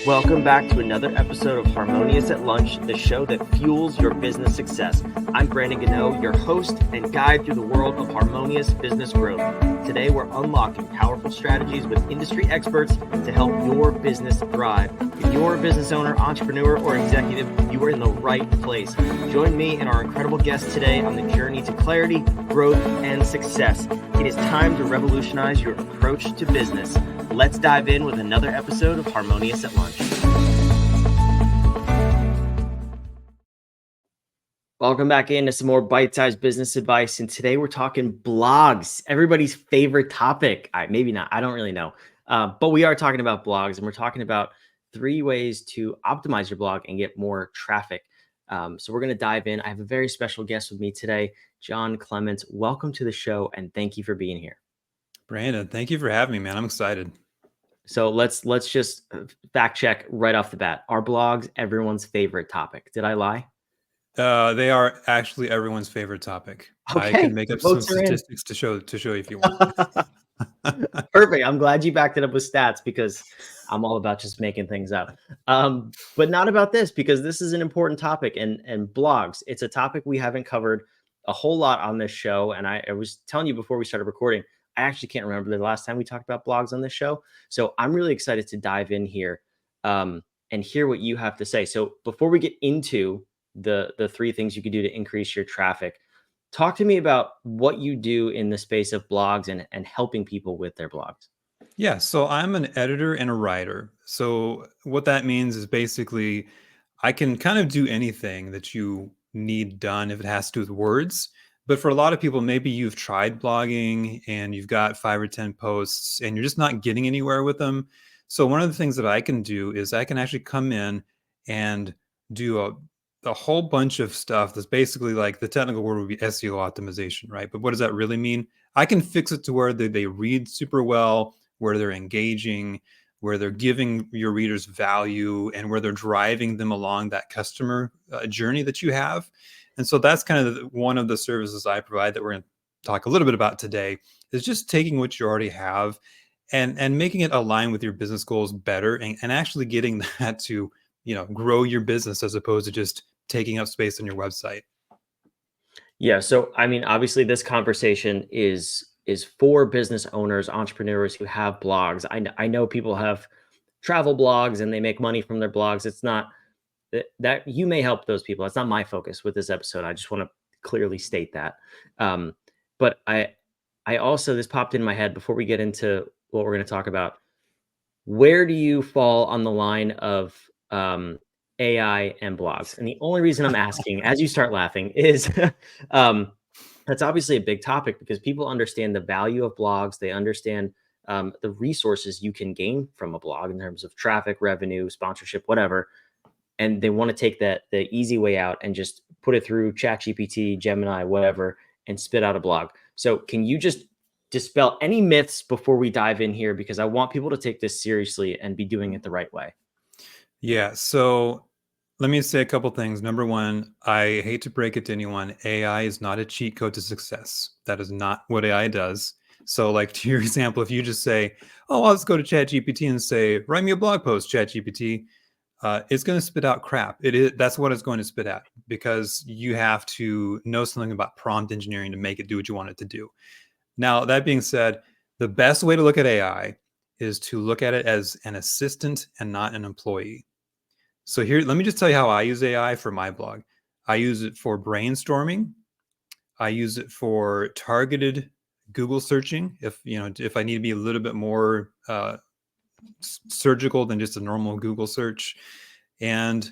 Welcome back to another episode of Harmonious at Lunch, the show that fuels your business success. I'm Brandon Gano, your host and guide through the world of harmonious business growth. Today, we're unlocking powerful strategies with industry experts to help your business thrive. If you're a business owner, entrepreneur, or executive, you are in the right place. Join me and our incredible guests today on the journey to clarity, growth, and success. It is time to revolutionize your approach to business. Let's dive in with another episode of Harmonious at Lunch. Welcome back into some more bite-sized business advice. And today we're talking blogs, everybody's favorite topic. Maybe not, I don't really know. But we are talking about blogs, and we're talking about 3 ways to optimize your blog and get more traffic. So we're going to dive in. I have a very special guest with me today, John Clemence. Welcome to the show, and thank you for being here. Brandon, thank you for having me, man. I'm excited. So let's just fact check right off the bat. Are blogs everyone's favorite topic? Did I lie? They are actually everyone's favorite topic. Okay. I can make up some statistics to show you if you want. Perfect. I'm glad you backed it up with stats because I'm all about just making things up. But not about this, because this is an important topic, and blogs. It's a topic we haven't covered a whole lot on this show. And I was telling you before we started recording, I actually can't remember the last time we talked about blogs on this show. So I'm really excited to dive in here and hear what you have to say. So before we get into the 3 things you could do to increase your traffic, talk to me about what you do in the space of blogs and helping people with their blogs. Yeah, so I'm an editor and a writer. So what that means is basically I can kind of do anything that you need done if it has to do with words. But for a lot of people, maybe you've tried blogging and you've got 5 or 10 posts and you're just not getting anywhere with them. So one of the things that I can do is I can actually come in and do a whole bunch of stuff that's basically, like, the technical word would be SEO optimization, right? But what does that really mean? I can fix it to where they read super well, where they're engaging, where they're giving your readers value, and where they're driving them along that customer journey that you have. And so that's kind of one of the services I provide that we're going to talk a little bit about today, is just taking what you already have and making it align with your business goals better, and actually getting that to, grow your business as opposed to just taking up space on your website. Yeah. So, I mean, obviously this conversation is for business owners, entrepreneurs who have blogs. I know people have travel blogs and they make money from their blogs. It's not that you may help those people. That's not my focus with this episode. I just want to clearly state that. But I also, this popped in my head before we get into what we're going to talk about. Where do you fall on the line of AI and blogs? And the only reason I'm asking, as you start laughing, is that's obviously a big topic because people understand the value of blogs. They understand the resources you can gain from a blog in terms of traffic, revenue, sponsorship, whatever. And they want to take the easy way out and just put it through ChatGPT, Gemini, whatever, and spit out a blog. So can you just dispel any myths before we dive in here? Because I want people to take this seriously and be doing it the right way. Yeah. So let me say a couple things. Number one, I hate to break it to anyone. AI is not a cheat code to success. That is not what AI does. So, like, to your example, if you just say, oh, I'll just go to ChatGPT and say, write me a blog post, ChatGPT, it's going to spit out crap. That's what it's going to spit out, because you have to know something about prompt engineering to make it do what you want it to do. Now, that being said, the best way to look at AI is to look at it as an assistant and not an employee. So here, let me just tell you how I use AI for my blog. I use it for brainstorming. I use it for targeted Google searching. If I need to be a little bit more surgical than just a normal Google search. And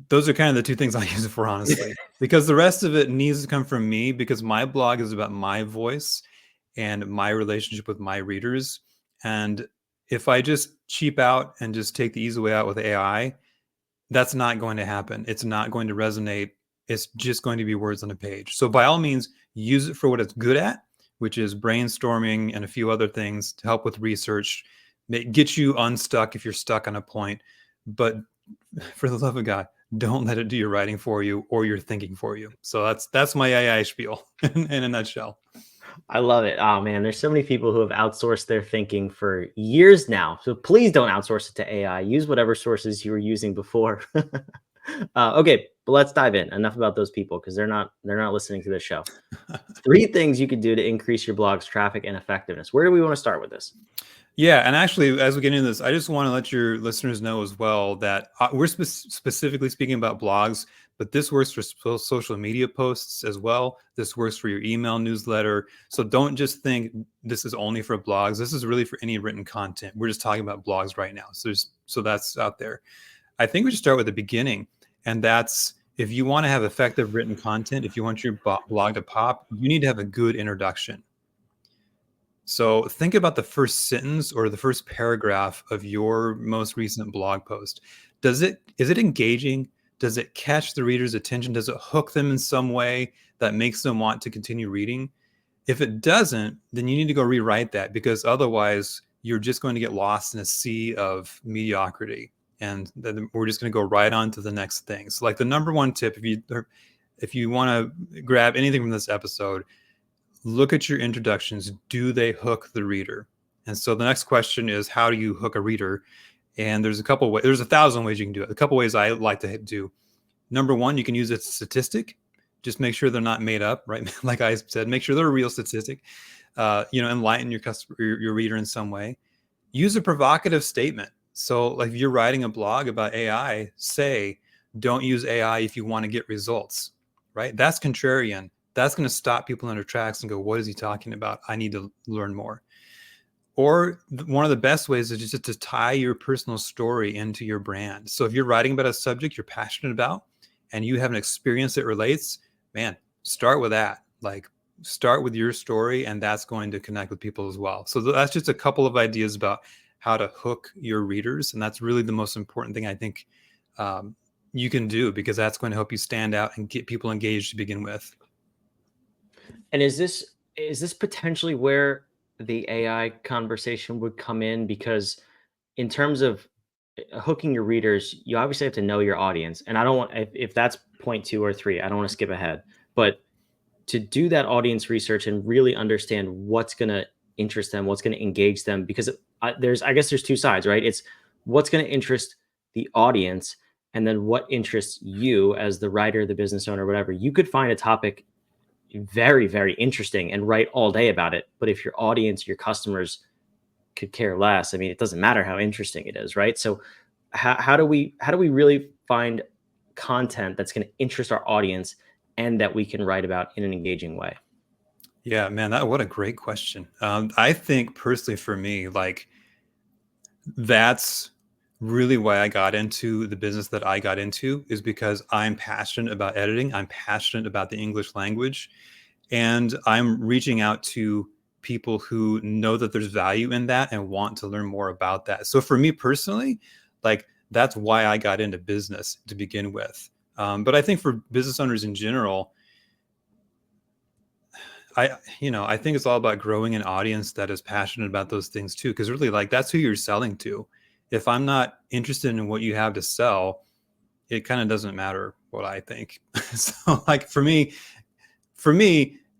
those are kind of the 2 things I use it for, honestly, because the rest of it needs to come from me, because my blog is about my voice and my relationship with my readers. And if I just cheap out and just take the easy way out with AI, that's not going to happen. It's not going to resonate. It's just going to be words on a page. So by all means, use it for what it's good at, which is brainstorming and a few other things to help with research, get you unstuck if you're stuck on a point. But for the love of God, don't let it do your writing for you or your thinking for you. So that's my AI spiel in a nutshell. I love it. Oh man, there's so many people who have outsourced their thinking for years now. So please don't outsource it to AI. Use whatever sources you were using before. Okay, but let's dive in. Enough about those people because they're not listening to this show. Three things you could do to increase your blog's traffic and effectiveness. Where do we want to start with this? Yeah, and actually, as we get into this, I just want to let your listeners know as well that we're specifically speaking about blogs, but this works for social media posts as well. This works for your email newsletter. So don't just think this is only for blogs. This is really for any written content. We're just talking about blogs right now. So that's out there. I think we should start with the beginning, and that's if you want to have effective written content, if you want your blog to pop, you need to have a good introduction. So think about the first sentence or the first paragraph of your most recent blog post. Is it engaging? Does it catch the reader's attention? Does it hook them in some way that makes them want to continue reading? If it doesn't, then you need to go rewrite that, because otherwise you're just going to get lost in a sea of mediocrity, and then we're just going to go right on to the next thing. So like the number one tip, if you want to grab anything from this episode, look at your introductions. Do they hook the reader? And so the next question is, how do you hook a reader? And there's a couple ways. There's 1,000 ways you can do it. A couple ways I like to do. Number one, you can use a statistic. Just make sure they're not made up, right? Like I said, make sure they're a real statistic. Enlighten your customer, your reader in some way. Use a provocative statement. So, like if you're writing a blog about AI, say, "Don't use AI if you want to get results." Right? That's contrarian. That's going to stop people in their tracks and go, "What is he talking about? I need to learn more." Or one of the best ways is just to tie your personal story into your brand. So if you're writing about a subject you're passionate about and you have an experience that relates, man, start with that. Like start with your story, and that's going to connect with people as well. So that's just a couple of ideas about how to hook your readers. And that's really the most important thing I think you can do, because that's going to help you stand out and get people engaged to begin with. And is this potentially where the AI conversation would come in? Because in terms of hooking your readers, you obviously have to know your audience. And I don't want if that's point two or three, I don't want to skip ahead. But to do that audience research and really understand what's going to interest them, what's going to engage them, because I guess there's two sides, right? It's what's going to interest the audience, and then what interests you as the writer, the business owner, whatever. You could find a topic very, very interesting and write all day about it. But if your audience, your customers could care less, I mean, it doesn't matter how interesting it is, right? So how do we really find content that's going to interest our audience and that we can write about in an engaging way? Yeah, man, what a great question. I think personally for me, like that's really why I got into the business that I got into, is because I'm passionate about editing. I'm passionate about the English language, and I'm reaching out to people who know that there's value in that and want to learn more about that. So for me personally, like that's why I got into business to begin with. But I think for business owners in general, I think it's all about growing an audience that is passionate about those things too, because really, like that's who you're selling to. If I'm not interested in what you have to sell, it kind of doesn't matter what I think. So, like for me,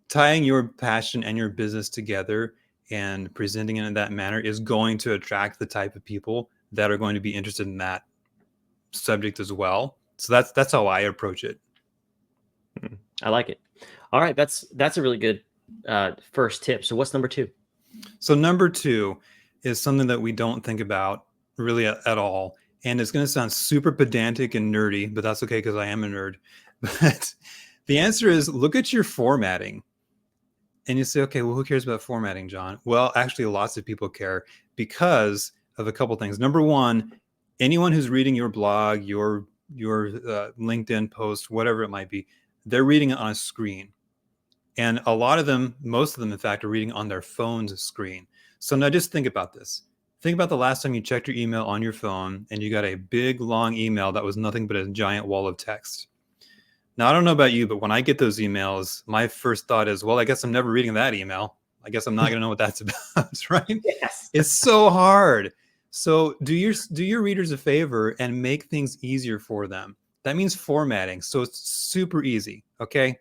tying your passion and your business together and presenting it in that manner is going to attract the type of people that are going to be interested in that subject as well. So that's how I approach it. I like it. All right, that's a really good first tip. So what's number two? So number two is something that we don't think about really at all. And it's going to sound super pedantic and nerdy, but that's okay because I am a nerd. But the answer is look at your formatting. And you say, okay, well, who cares about formatting, John? Well, actually, lots of people care because of a couple things. Number one, anyone who's reading your blog, your LinkedIn post, whatever it might be, they're reading it on a screen. And a lot of them, most of them, in fact, are reading on their phone's screen. So now just think about this. Think about the last time you checked your email on your phone and you got a big, long email that was nothing but a giant wall of text. Now, I don't know about you, but when I get those emails, my first thought is, well, I guess I'm never reading that email. I guess I'm not going to know what that's about, right? Yes. It's so hard. So do your readers a favor and make things easier for them. That means formatting. So it's super easy, okay?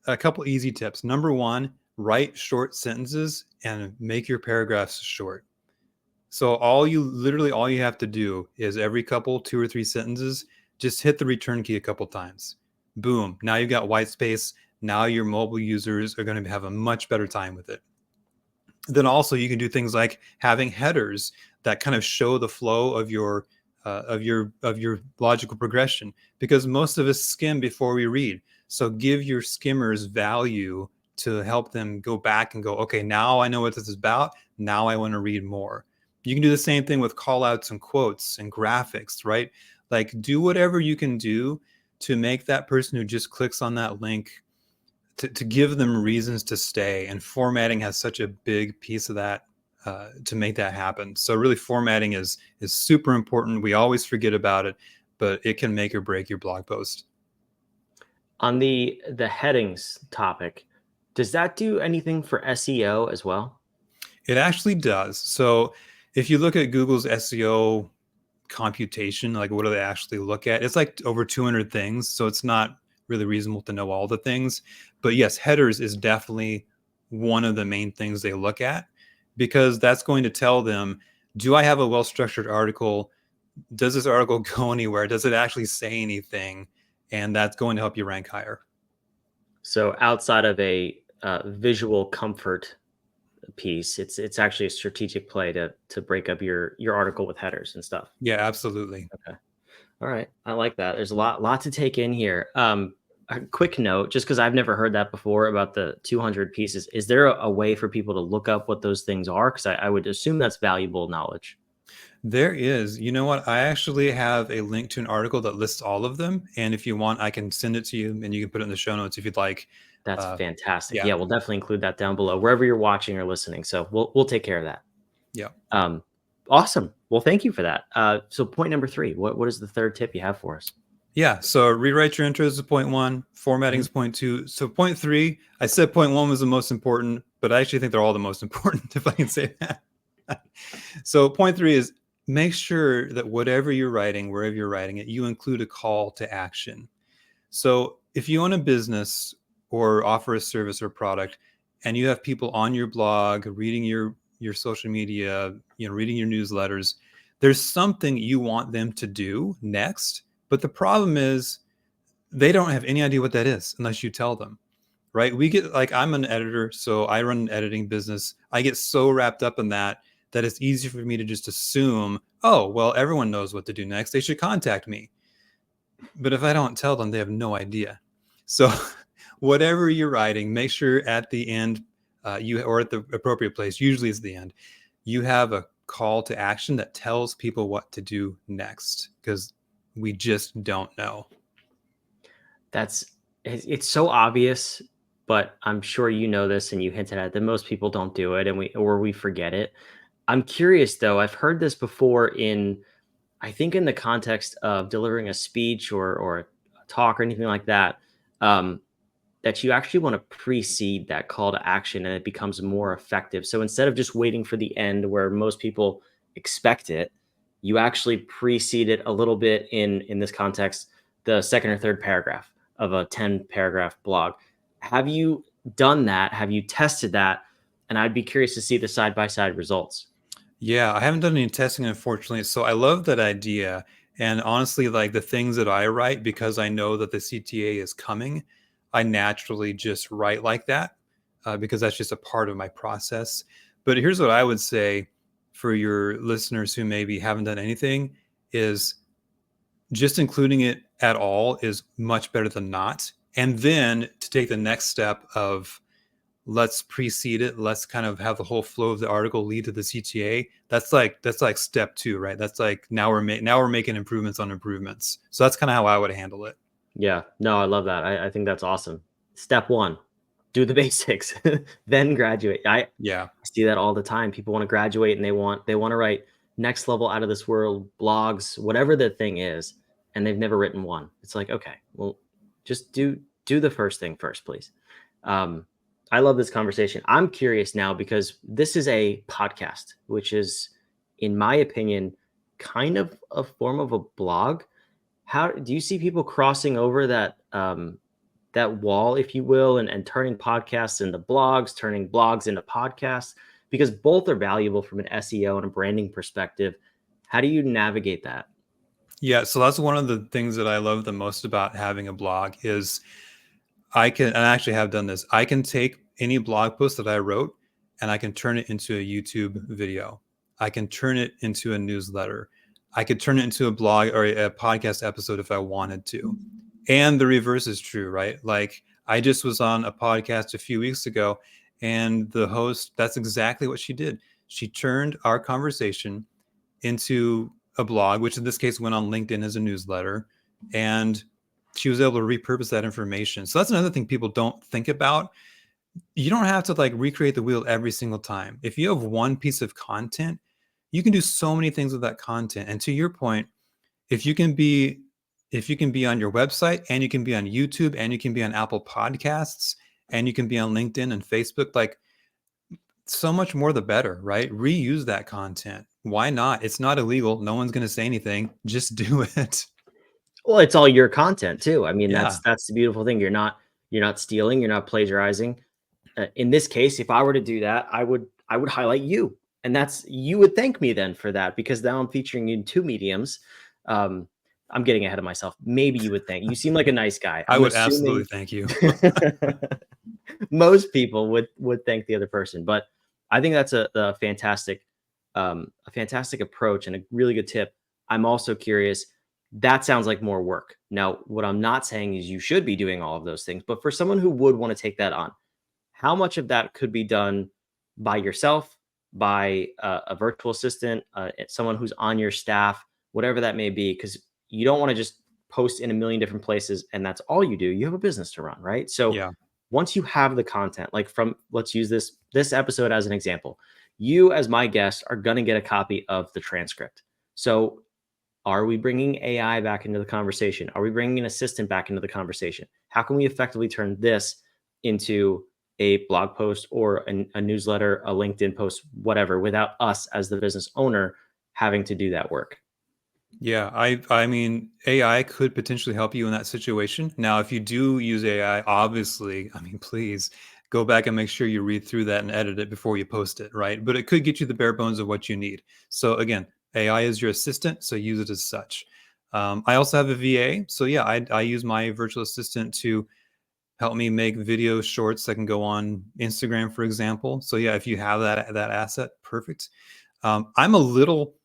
A couple easy tips. Number one, write short sentences and make your paragraphs short. So literally all you have to do is every couple, 2 or 3 sentences, just hit the return key a couple times. Boom. Now you've got white space. Now your mobile users are going to have a much better time with it. Then also you can do things like having headers that kind of show the flow of your logical progression, because most of us skim before we read. So give your skimmers value to help them go back and go, okay, now I know what this is about. Now I want to read more. You can do the same thing with call outs and quotes and graphics, right? Like do whatever you can do to make that person who just clicks on that link, to give them reasons to stay. And formatting has such a big piece of that, to make that happen. So really formatting is super important. We always forget about it, but it can make or break your blog post. On the headings topic, does that do anything for SEO as well? It actually does. So if you look at Google's SEO computation, like what do they actually look at? It's like over 200 things. So it's not really reasonable to know all the things. But yes, headers is definitely one of the main things they look at, because that's going to tell them, do I have a well structured article? Does this article go anywhere? Does it actually say anything? And that's going to help you rank higher. So outside of a visual comfort piece, it's actually a strategic play to break up your article with headers and stuff. Yeah, absolutely. Okay. All right. I like that. There's a lot to take in here. A quick note, just because I've never heard that before about the 200 pieces. Is there a way for people to look up what those things are? Because I would assume that's valuable knowledge. There is. You know what? I actually have a link to an article that lists all of them. And if you want, I can send it to you and you can put it in the show notes if you'd like. That's Uh, fantastic. yeah. Yeah, we'll definitely include that down below wherever you're watching or listening. So we'll take care of that. Yeah. Um, awesome. Well, thank you for that. So point number 3. What is the third tip you have for us? Yeah. So rewrite your intros is point one, formatting Mhm. is point two. So point three, I said point one was the most important, but I actually think they're all the most important, if I can say that. So point three is make sure that whatever you're writing, wherever you're writing it, you include a call to action. So if you own a business or offer a service or product and you have people on your blog reading your social media, reading your newsletters, there's something you want them to do next. But the problem is they don't have any idea what that is unless you tell them, right? We get, like, I'm an editor, so I run an editing business. I get so wrapped up in that it's easy for me to just assume, oh, well, everyone knows what to do next. They should contact me. But if I don't tell them, they have no idea. So whatever you're writing, make sure at the end, or at the appropriate place, usually it's the end, you have a call to action that tells people what to do next, because we just don't know. That's it's so obvious, but I'm sure you know this and you hinted at it, that most people don't do it and we forget it. I'm curious though. I've heard this before I think in the context of delivering a speech or a talk or anything like that. Um, that you actually want to precede that call to action and it becomes more effective. So instead of just waiting for the end where most people expect it, you actually precede it a little bit in this context, the second or third paragraph of a 10 paragraph blog. Have you done that? Have you tested that? And I'd be curious to see the side by side results. Yeah, I haven't done any testing, unfortunately. So I love that idea. And honestly, like the things that I write, because I know that the CTA is coming, I naturally just write like that, because that's just a part of my process. But here's what I would say for your listeners who maybe haven't done anything is just including it at all is much better than not. And then to take the next step of, let's precede it, let's kind of have the whole flow of the article lead to the CTA. That's like step two, right? That's like now we're making improvements on improvements. So that's kind of how I would handle it. Yeah, no, I love that. I think that's awesome. Step one, do the basics, then graduate. Yeah. I see that all the time. People want to graduate and they want to write next level out of this world blogs, whatever the thing is, and they've never written one. It's like, okay, well, just do the first thing first, please. Um, I love this conversation. I'm curious now because this is a podcast, which is, in my opinion, kind of a form of a blog. How do you see people crossing over that that wall, if you will, and turning podcasts into blogs, turning blogs into podcasts, because both are valuable from an SEO and a branding perspective. How do you navigate that? Yeah, so that's one of the things that I love the most about having a blog is I can, and I actually have done this. I can take any blog post that I wrote and I can turn it into a YouTube video. I can turn it into a newsletter. I could turn it into a blog or a podcast episode if I wanted to. And the reverse is true, right? Like I just was on a podcast a few weeks ago and the host, that's exactly what she did. She turned our conversation into a blog, which in this case went on LinkedIn as a newsletter. And she was able to repurpose that information. So that's another thing people don't think about. You don't have to like recreate the wheel every single time. If you have one piece of content, you can do so many things with that content. And to your point, if you can be if you can be on your website and you can be on YouTube and you can be on Apple Podcasts and you can be on LinkedIn and Facebook, like so much more the better, right? Reuse that content. Why not? It's not illegal. No one's going to say anything. Just do it. Well, it's all your content too. I mean, Yeah. that's the beautiful thing. You're not stealing, you're not plagiarizing. In this case, if I were to do that, I would highlight you, and that's you would thank me then for that because now I'm featuring you in two mediums. Um, I'm getting ahead of myself. Maybe you would thank. You seem like a nice guy. I I'm would absolutely assuming thank you. most people would thank the other person, but I think that's a fantastic approach and a really good tip. I'm also curious. That sounds like more work. Now, what I'm not saying is you should be doing all of those things, but for someone who would want to take that on, how much of that could be done by yourself, by a virtual assistant, someone who's on your staff, whatever that may be? Because you don't want to just post in a million different places and that's all you do. You have a business to run, right? So Yeah. once you have the content, like from let's use this episode as an example. You as my guest are going to get a copy of the transcript. So are we bringing AI back into the conversation? Are we bringing an assistant back into the conversation? How can we effectively turn this into a blog post or a newsletter, a LinkedIn post, whatever, without us as the business owner having to do that work? Yeah, I mean AI could potentially help you in that situation. Now, if you do use AI, obviously, I mean, please go back and make sure you read through that and edit it before you post it, right? But it could get you the bare bones of what you need. So again, AI is your assistant, so use it as such. I also have a VA, so yeah, I use my virtual assistant to help me make video shorts that can go on Instagram, for example. So yeah, if you have that asset, perfect. I'm a little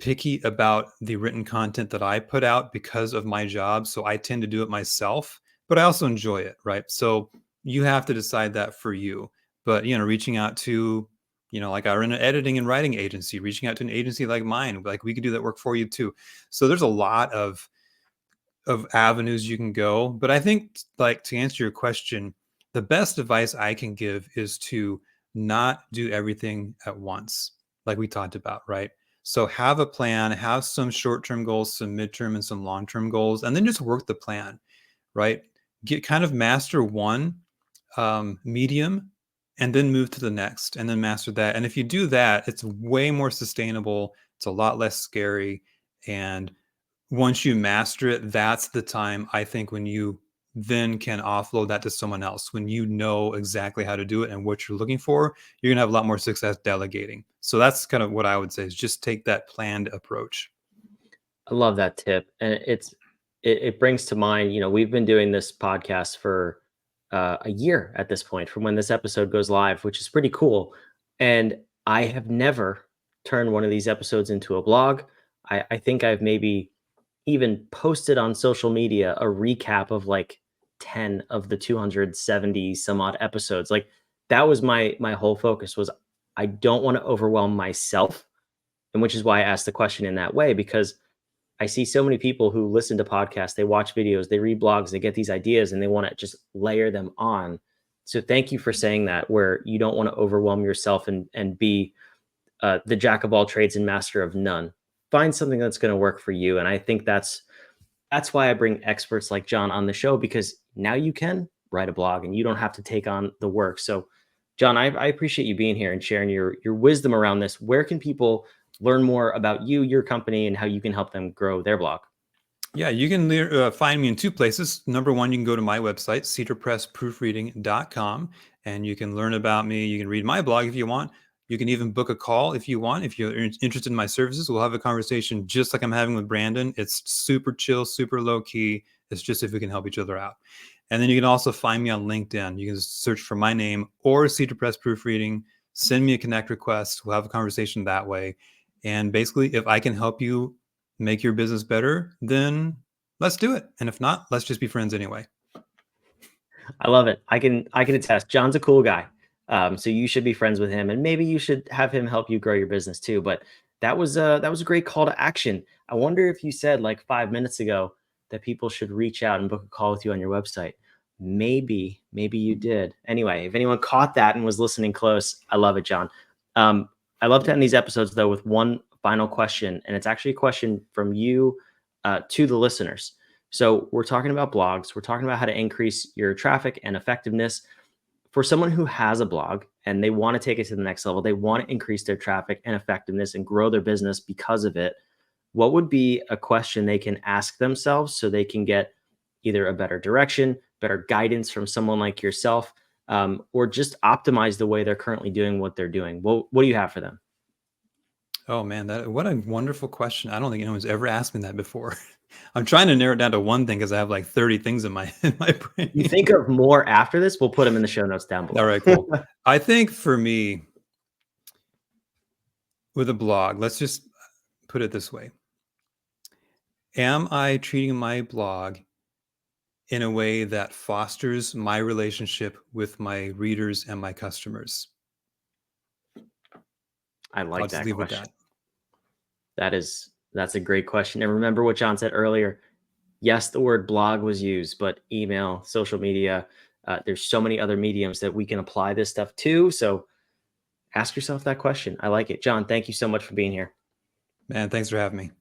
picky about the written content that I put out because of my job. So I tend to do it myself, but I also enjoy it, right? So you have to decide that for you. But, reaching out to, like I run an editing and writing agency, reaching out to an agency like mine, like we could do that work for you too. So there's a lot of avenues you can go. But I think, like, to answer your question, the best advice I can give is to not do everything at once, like we talked about, right? So have a plan, have some short-term goals, some midterm and some long-term goals, and then just work the plan, right? Get kind of master one medium and then move to the next and then master that. And if you do that, it's way more sustainable. It's a lot less scary. And once you master it, that's the time I think when you then can offload that to someone else. When you know exactly how to do it and what you're looking for, you're going to have a lot more success delegating. So that's kind of what I would say is just take that planned approach. I love that tip, and it brings to mind. We've been doing this podcast for a year at this point, from when this episode goes live, which is pretty cool. And I have never turned one of these episodes into a blog. I think I've maybe even posted on social media a recap of like 10 of the 270 some odd episodes. Like that was my whole focus was I don't want to overwhelm myself, and which is why I asked the question in that way, because I see so many people who listen to podcasts, they watch videos, they read blogs, they get these ideas and they want to just layer them on. So thank you for saying that, where you don't want to overwhelm yourself and be the jack of all trades and master of none. Find something that's going to work for you, and I think that's why I bring experts like John on the show, because now you can write a blog and you don't have to take on the work. So, John, I appreciate you being here and sharing your wisdom around this. Where can people learn more about you, your company, and how you can help them grow their blog? Yeah, you can find me in two places. Number one, you can go to my website, cedarpressproofreading.com, and you can learn about me. You can read my blog if you want. You can even book a call if you want. If you're interested in my services, we'll have a conversation just like I'm having with Brandon. It's super chill, super low key. It's just if we can help each other out. And then you can also find me on LinkedIn. You can search for my name or Cedar Press Proofreading. Send me a connect request. We'll have a conversation that way. And basically, if I can help you make your business better, then let's do it. And if not, let's just be friends anyway. I love it. I can attest. John's a cool guy. So you should be friends with him, and maybe you should have him help you grow your business too. But that was a great call to action. I wonder if you said like 5 minutes ago that people should reach out and book a call with you on your website. Maybe you did. Anyway, if anyone caught that and was listening close, I love it, John. I love to end these episodes though with one final question, and it's actually a question from you to the listeners. So we're talking about blogs. We're talking about how to increase your traffic and effectiveness. For someone who has a blog and they want to take it to the next level, they want to increase their traffic and effectiveness and grow their business because of it. What would be a question they can ask themselves so they can get either a better direction, better guidance from someone like yourself, or just optimize the way they're currently doing what they're doing? What do you have for them? Oh man, that what a wonderful question. I don't think anyone's ever asked me that before. I'm trying to narrow it down to one thing because I have like 30 things in my in my You brain. think of more after this? We'll put them in the show notes down All below. right, cool. I think for me with a blog, let's just put it this way. Am I treating my blog in a way that fosters my relationship with my readers and my customers? I I'll like just that leave with question. that. That's a great question. And remember what John said earlier. Yes, the word blog was used, but email, social media, there's so many other mediums that we can apply this stuff to. So ask yourself that question. I like it. John, thank you so much for being here. Man, thanks for having me.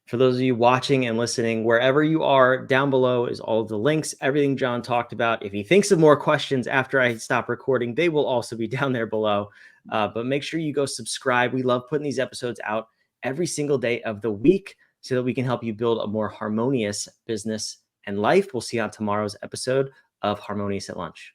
For those of you watching and listening, wherever you are, down below is all of the links, everything John talked about. If he thinks of more questions after I stop recording, they will also be down there below. But make sure you go subscribe. We love putting these episodes out every single day of the week so that we can help you build a more harmonious business and life. We'll see you on tomorrow's episode of Harmonious at Lunch.